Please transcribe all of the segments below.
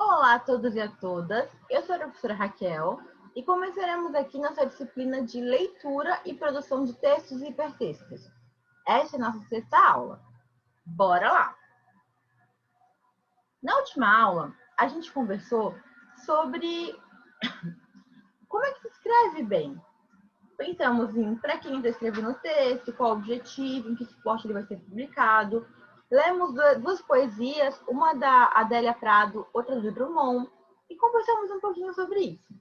Olá a todos e a todas, eu sou a professora Raquel e começaremos aqui nossa disciplina de leitura e produção de textos e hipertextos. Essa é a nossa sexta aula. Bora lá! Na última aula, a gente conversou sobre como é que se escreve bem. Pensamos em para quem está escrevendo o texto, qual o objetivo, em que suporte ele vai ser publicado. Lemos duas poesias, uma da Adélia Prado, outra do Drummond, e conversamos um pouquinho sobre isso.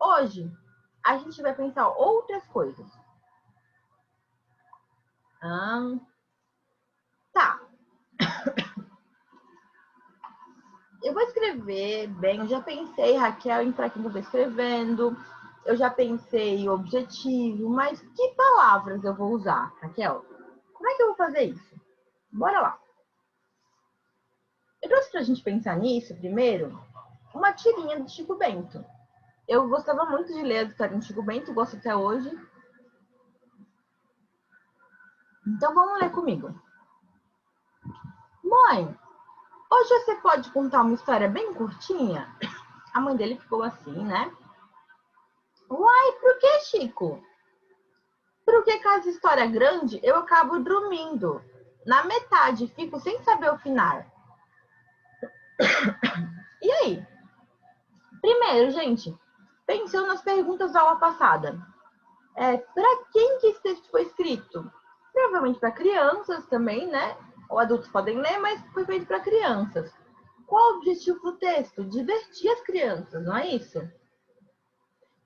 Hoje, a gente vai pensar outras coisas. Tá. Eu vou escrever bem, eu já pensei, Raquel, em para quem eu estou escrevendo, eu já pensei o objetivo, mas que palavras eu vou usar, Raquel? Como é que eu vou fazer isso? Bora lá. Eu trouxe para a gente pensar nisso, primeiro, uma tirinha do Chico Bento. Eu gostava muito de ler a história do Chico Bento, gosto até hoje. Então, vamos ler comigo. Mãe, hoje você pode contar uma história bem curtinha? A mãe dele ficou assim, né? Uai, por que, Chico? Porque caso a história é grande, eu acabo dormindo. Na metade, fico sem saber o final. E aí? Primeiro, gente, pensou nas perguntas da aula passada. Para quem que esse texto foi escrito? Provavelmente para crianças também, né? Ou adultos podem ler, mas foi feito para crianças. Qual o objetivo do texto? Divertir as crianças, não é isso?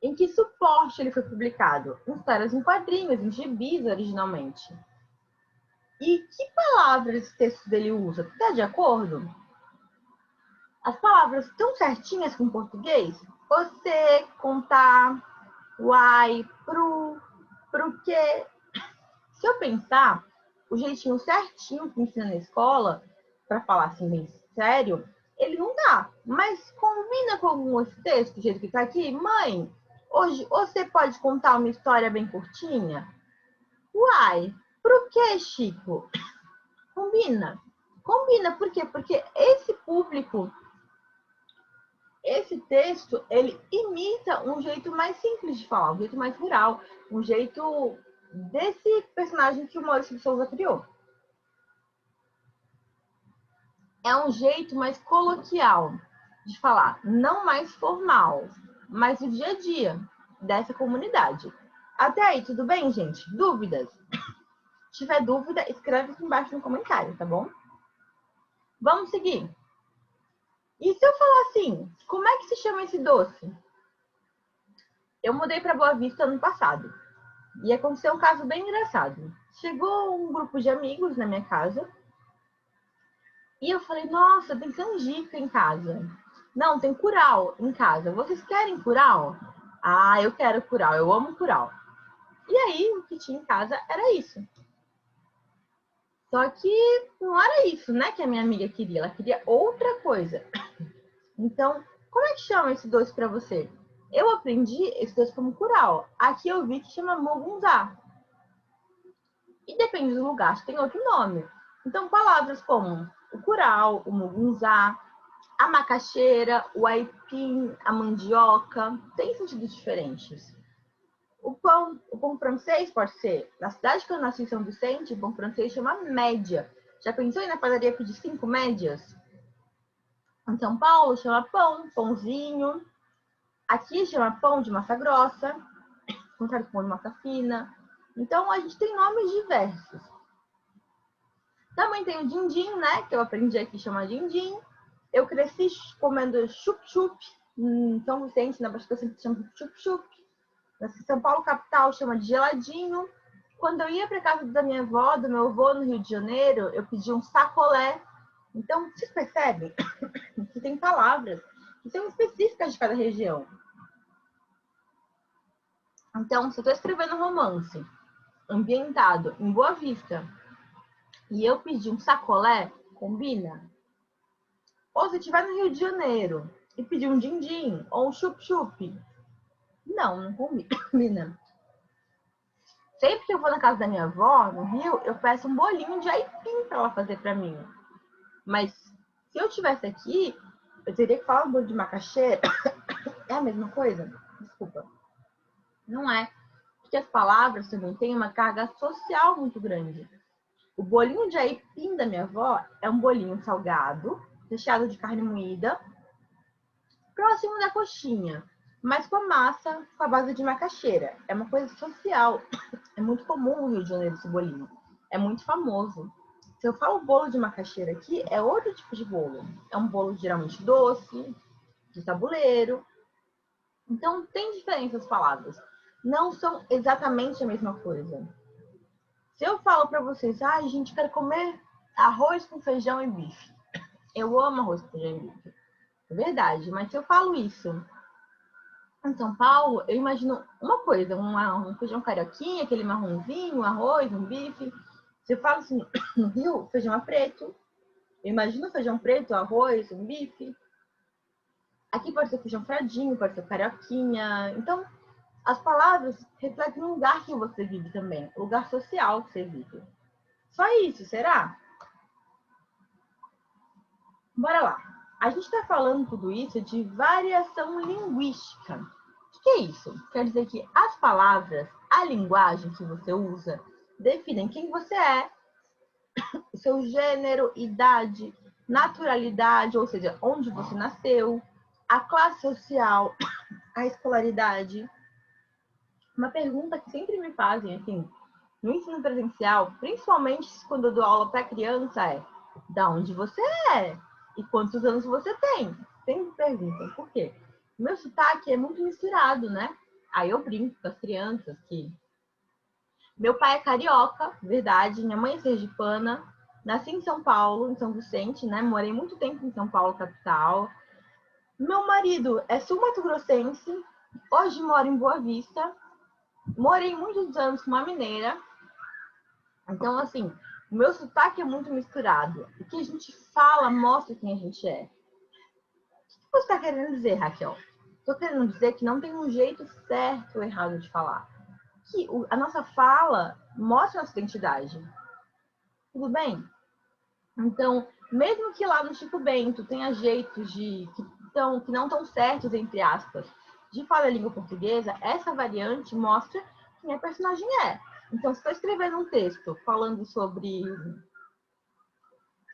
Em que suporte ele foi publicado? Em histórias em quadrinhos, em gibis originalmente. E que palavras esse texto dele usa? Está de acordo? As palavras estão certinhas com o português? Você, contar, uai, pro quê? Se eu pensar, o jeitinho certinho que ensina na escola, para falar assim bem sério, ele não dá. Mas combina com algum outro texto, do jeito que está aqui? Mãe, hoje você pode contar uma história bem curtinha? Uai, pro que, Chico? Combina. Combina, por quê? Porque esse público, esse texto, ele imita um jeito mais simples de falar, um jeito mais rural, um jeito desse personagem que o Maurício de Souza criou. É um jeito mais coloquial de falar, não mais formal, mas do dia a dia dessa comunidade. Até aí, tudo bem, gente? Dúvidas? Se tiver dúvida, escreve aqui embaixo no comentário, tá bom? Vamos seguir. E se eu falar assim, como é que se chama esse doce? Eu mudei para Boa Vista ano passado. E aconteceu um caso bem engraçado. Chegou um grupo de amigos na minha casa. E eu falei, nossa, tem canjica em casa. Não, tem curau em casa. Vocês querem curau? Ah, eu quero curau, eu amo curau. E aí, o que tinha em casa era isso. Só que não era isso, né, que a minha amiga queria. Ela queria outra coisa. Então, como é que chama esse doce para você? Eu aprendi esse doce como curau. Aqui eu vi que chama mugunzá. E depende do lugar, tem outro nome. Então, palavras como o curau, o mugunzá, a macaxeira, o aipim, a mandioca, tem sentidos diferentes. O pão francês pode ser, na cidade que eu nasci, em São Vicente, o pão francês chama média. Já pensou em na padaria pedir 5 médias? Em São Paulo chama pão, pãozinho. Aqui chama pão de massa grossa, contrário com pão de massa fina. Então, a gente tem nomes diversos. Também tem o din-din, né? Que eu aprendi aqui chamar din-din. Eu cresci comendo chup-chup em São Vicente, na Baixada sempre chama chup-chup. Na São Paulo, capital, chama de geladinho. Quando eu ia para casa da minha avó, do meu avô, no Rio de Janeiro, eu pedi um sacolé. Então, vocês percebem que tem palavras que são específicas de cada região. Então, se eu estou escrevendo um romance ambientado em Boa Vista e eu pedir um sacolé, combina? Ou se estiver no Rio de Janeiro e pedir um din-din ou um chup-chup, não combina. Sempre que eu vou na casa da minha avó, no Rio, eu peço um bolinho de aipim para ela fazer para mim. Mas se eu estivesse aqui, Eu teria que falar o bolo de macaxeira. É a mesma coisa? Desculpa. Não é. Porque as palavras também têm uma carga social muito grande. O bolinho de aipim da minha avó é um bolinho salgado, recheado de carne moída, próximo da coxinha, mas com a massa com a base de macaxeira. É uma coisa social. É muito comum no Rio de Janeiro esse bolinho. É muito famoso. Se eu falo bolo de macaxeira aqui, é outro tipo de bolo. É um bolo geralmente doce, de tabuleiro. Então, tem diferença as palavras. Não são exatamente a mesma coisa. Se eu falo para vocês, gente, quero comer arroz com feijão e bife. Eu amo arroz com feijão e bife. É verdade, mas se eu falo isso em São Paulo, eu imagino uma coisa, um feijão carioquinha, aquele marronzinho, um arroz, um bife. Se eu falo assim, no Rio, feijão é preto. Eu imagino feijão preto, arroz, um bife. Aqui pode ser feijão fradinho, pode ser carioquinha. Então, as palavras refletem o lugar que você vive também, o lugar social que você vive. Só isso, será? Bora lá. A gente está falando tudo isso de variação linguística. O que é isso? Quer dizer que as palavras, a linguagem que você usa, definem quem você é, o seu gênero, idade, naturalidade, ou seja, onde você nasceu, a classe social, a escolaridade. Uma pergunta que sempre me fazem, assim, no ensino presencial, principalmente quando eu dou aula para criança, é: da onde você é? E quantos anos você tem? Sempre perguntam. Por quê? Meu sotaque é muito misturado, né? Aí eu brinco com as crianças que meu pai é carioca, verdade, minha mãe é sergipana, nasci em São Paulo, em São Vicente, né? Morei muito tempo em São Paulo, capital. Meu marido é sul-mato-grossense, hoje moro em Boa Vista, morei muitos anos com uma mineira. Então, assim, o meu sotaque é muito misturado. O que a gente fala mostra quem a gente é. O que você está querendo dizer, Raquel? Estou querendo dizer que não tem um jeito certo ou errado de falar. Que a nossa fala mostra a nossa identidade. Tudo bem? Então, mesmo que lá no Chico Bento tenha jeitos que não estão certos, entre aspas, de falar a língua portuguesa, essa variante mostra quem a personagem é. Então, se estou escrevendo um texto falando sobre,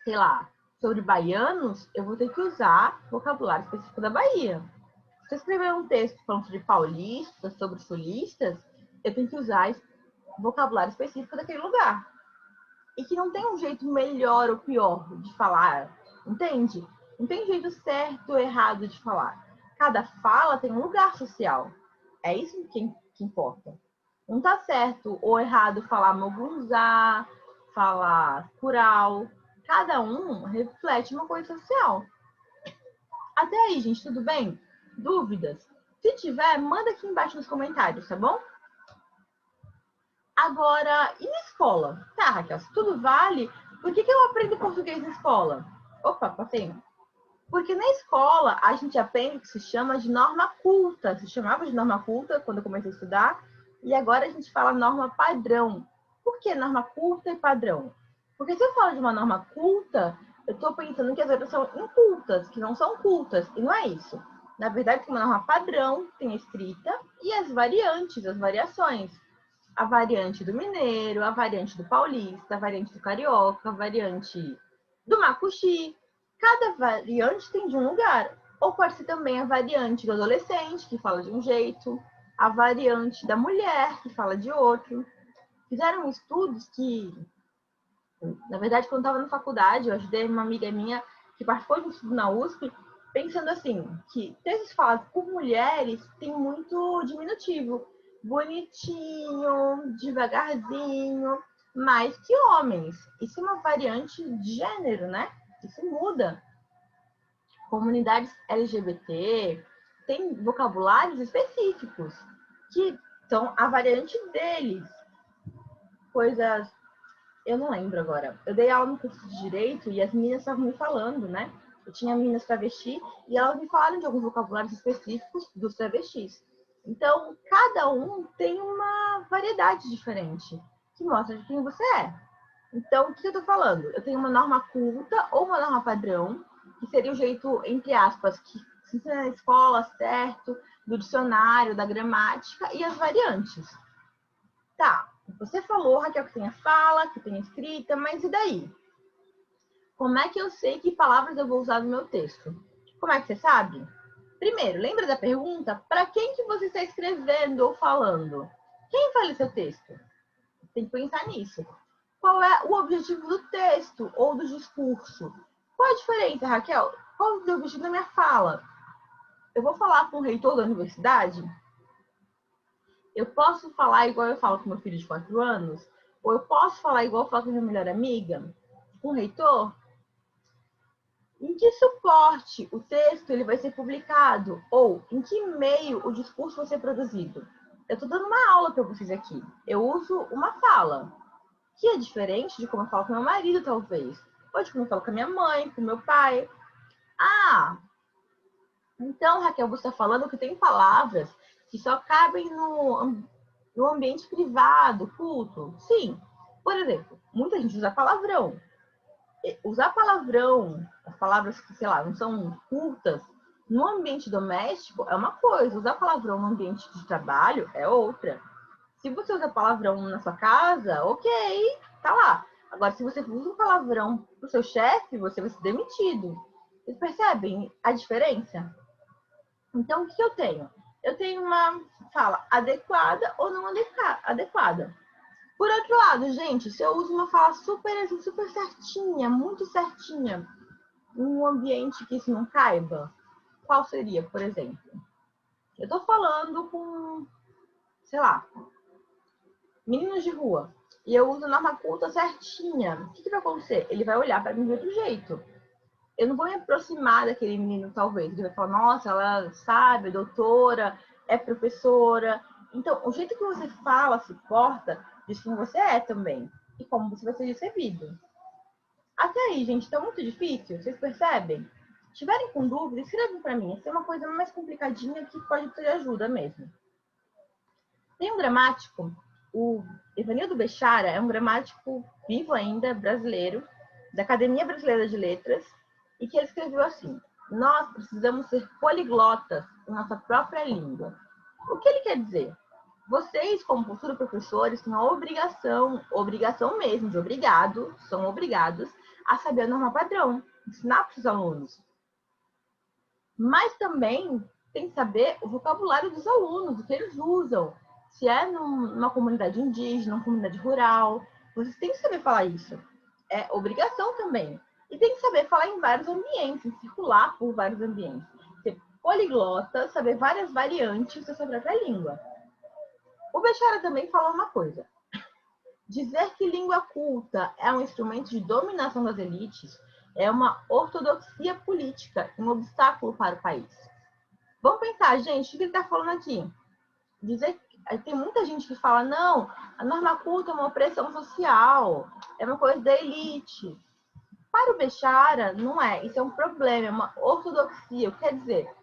sei lá, sobre baianos, eu vou ter que usar vocabulário específico da Bahia. Se eu escrever um texto falando sobre paulistas, sobre sulistas, eu tenho que usar vocabulário específico daquele lugar. E que não tem um jeito melhor ou pior de falar, entende? Não tem jeito certo ou errado de falar. Cada fala tem um lugar social. É isso que importa. Não tá certo ou errado falar mogunzá, falar plural. Cada um reflete uma coisa social. Até aí, gente, tudo bem? Dúvidas? Se tiver, manda aqui embaixo nos comentários, tá bom? Agora, e na escola? Tá, Raquel, se tudo vale, por que eu aprendo português na escola? Opa, passei. Porque na escola a gente aprende o que se chama de norma culta. Se chamava de norma culta quando eu comecei a estudar, e agora a gente fala norma padrão. Por que norma culta e padrão? Porque se eu falo de uma norma culta, eu estou pensando que as outras são incultas, que não são cultas, e não é isso. Na verdade, tem uma norma padrão, tem a escrita, e as variantes, as variações. A variante do mineiro, a variante do paulista, a variante do carioca, a variante do macuxi. Cada variante tem de um lugar. Ou pode ser também a variante do adolescente, que fala de um jeito, a variante da mulher, que fala de outro. Fizeram estudos que, na verdade, quando eu estava na faculdade, eu ajudei uma amiga minha que participou de um estudo na USP, pensando assim, que textos falados por mulheres tem muito diminutivo. Bonitinho, devagarzinho, mais que homens. Isso é uma variante de gênero, né? Isso muda. Comunidades LGBT têm vocabulários específicos, que são a variante deles. Coisas... Eu não lembro agora. Eu dei aula no curso de Direito e as meninas estavam me falando, né? Eu tinha meninas travesti e elas me falaram de alguns vocabulários específicos dos travestis. Então, cada um tem uma variedade diferente, que mostra de quem você é. Então, o que eu estou falando? Eu tenho uma norma culta ou uma norma padrão, que seria o jeito, entre aspas, que se ensina na escola, certo, do dicionário, da gramática e as variantes. Tá, você falou, Raquel, que tem a fala, que tem a escrita, mas e daí? Como é que eu sei que palavras eu vou usar no meu texto? Como é que você sabe? Primeiro, lembra da pergunta? Para quem que você está escrevendo ou falando? Quem fala seu texto? Tem que pensar nisso. Qual é o objetivo do texto ou do discurso? Qual a diferença, Raquel? Qual é o objetivo da minha fala? Eu vou falar com o reitor da universidade? Eu posso falar igual eu falo com meu filho de 4 anos? Ou eu posso falar igual eu falo com minha melhor amiga? Com o reitor? Em que suporte o texto ele vai ser publicado? Ou em que meio o discurso vai ser produzido? Eu estou dando uma aula para vocês aqui. Eu uso uma fala, que é diferente de como eu falo com meu marido, talvez. Ou de como eu falo com a minha mãe, com meu pai. Ah, então, Raquel, você está falando que tem palavras que só cabem no ambiente privado, culto. Sim. Por exemplo, muita gente usa palavrão. Usar palavrão, as palavras que, sei lá, não são curtas, no ambiente doméstico é uma coisa, usar palavrão no ambiente de trabalho é outra. Se você usa palavrão na sua casa, ok, tá lá. Agora, se você usa um palavrão pro seu chefe, você vai ser demitido. Vocês percebem a diferença? Então, o que eu tenho? Eu tenho uma fala adequada ou não adequada. Por outro lado, gente, se eu uso uma fala super certinha, muito certinha, em um ambiente que isso não caiba, qual seria, por exemplo? Eu tô falando com, sei lá, meninos de rua, e eu uso norma culta certinha. O que vai acontecer? Ele vai olhar para mim de outro jeito. Eu não vou me aproximar daquele menino, talvez. Ele vai falar, nossa, ela sabe, doutora, é professora. Então, o jeito que você fala, se porta, diz quem você é também. E como você vai ser recebido. Até aí, gente, tá muito difícil? Vocês percebem? Se tiverem com dúvida, escrevam para mim. Essa é uma coisa mais complicadinha que pode ter ajuda mesmo. Tem um gramático, o Evanildo Bechara é um gramático vivo ainda, brasileiro, da Academia Brasileira de Letras, e que ele escreveu assim: nós precisamos ser poliglotas em nossa própria língua. O que ele quer dizer? Vocês, como futuros professores, têm a obrigação mesmo, de obrigado, são obrigados a saber a norma padrão, ensinar para os alunos. Mas também tem que saber o vocabulário dos alunos, o que eles usam. Se é numa comunidade indígena, numa comunidade rural, vocês têm que saber falar isso. É obrigação também. E tem que saber falar em vários ambientes, circular por vários ambientes. Ser poliglota, saber várias variantes da sua própria língua. O Bechara também falou uma coisa. Dizer que língua culta é um instrumento de dominação das elites é uma ortodoxia política, um obstáculo para o país. Vamos pensar, gente, o que ele está falando aqui? Dizer que tem muita gente que fala, não, a norma culta é uma opressão social, é uma coisa da elite. Para o Bechara, não é. Isso é um problema, é uma ortodoxia. Quer dizer,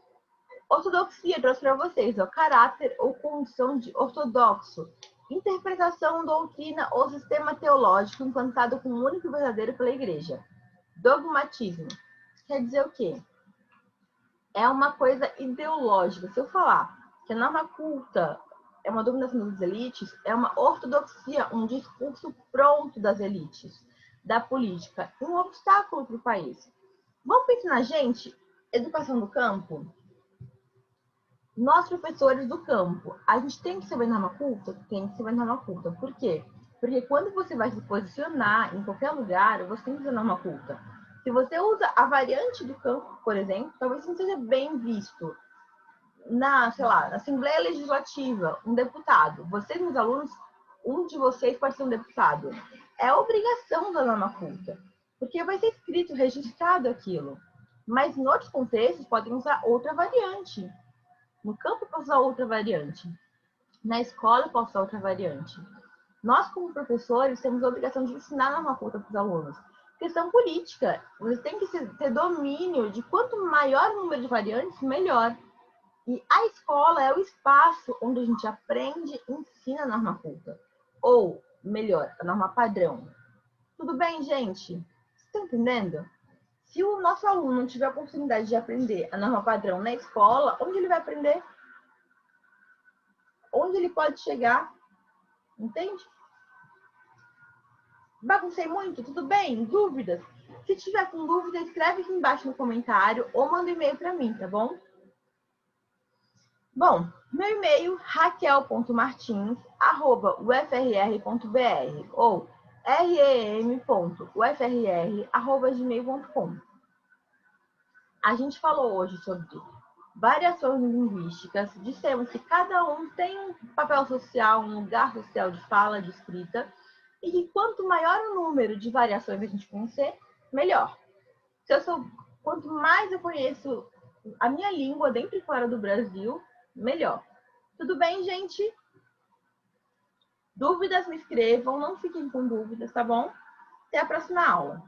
ortodoxia trouxe para vocês o caráter ou condição de ortodoxo, interpretação, doutrina ou sistema teológico implantado como único e verdadeiro pela igreja. Dogmatismo. Quer dizer o quê? É uma coisa ideológica. Se eu falar que a norma culta é uma dominação das elites, é uma ortodoxia, um discurso pronto das elites, da política, um obstáculo para o país. Vamos pensar na gente, educação do campo? Nós, professores do campo, a gente tem que saber norma culta? Tem que saber norma culta. Por quê? Porque quando você vai se posicionar em qualquer lugar, você tem que usar norma culta. Se você usa a variante do campo, por exemplo, talvez não seja bem visto. Sei lá, na Assembleia Legislativa, um deputado, vocês, meus alunos, um de vocês pode ser um deputado. É obrigação da norma culta, porque vai ser escrito, registrado aquilo. Mas em outros contextos podem usar outra variante. No campo eu posso usar outra variante. Na escola eu posso usar outra variante. Nós, como professores, temos a obrigação de ensinar a norma culta para os alunos. Questão política. Você tem que ter domínio de quanto maior o número de variantes, melhor. E a escola é o espaço onde a gente aprende e ensina a norma culta. Ou, melhor, a norma padrão. Tudo bem, gente? Vocês estão entendendo? Se o nosso aluno não tiver a oportunidade de aprender a norma padrão na escola, onde ele vai aprender? Onde ele pode chegar? Entende? Baguncei muito? Tudo bem? Dúvidas? Se tiver com dúvida, escreve aqui embaixo no comentário ou manda um e-mail para mim, tá bom? Bom, meu e-mail raquel.martins@ufrr.br ou rem.ufrr@gmail.com. A gente falou hoje sobre variações linguísticas, dissemos que cada um tem um papel social, um lugar social de fala, de escrita, e que quanto maior o número de variações a gente conhecer, melhor. Quanto mais eu conheço a minha língua dentro e fora do Brasil, melhor. Tudo bem, gente? Dúvidas, me escrevam, não fiquem com dúvidas, tá bom? Até a próxima aula.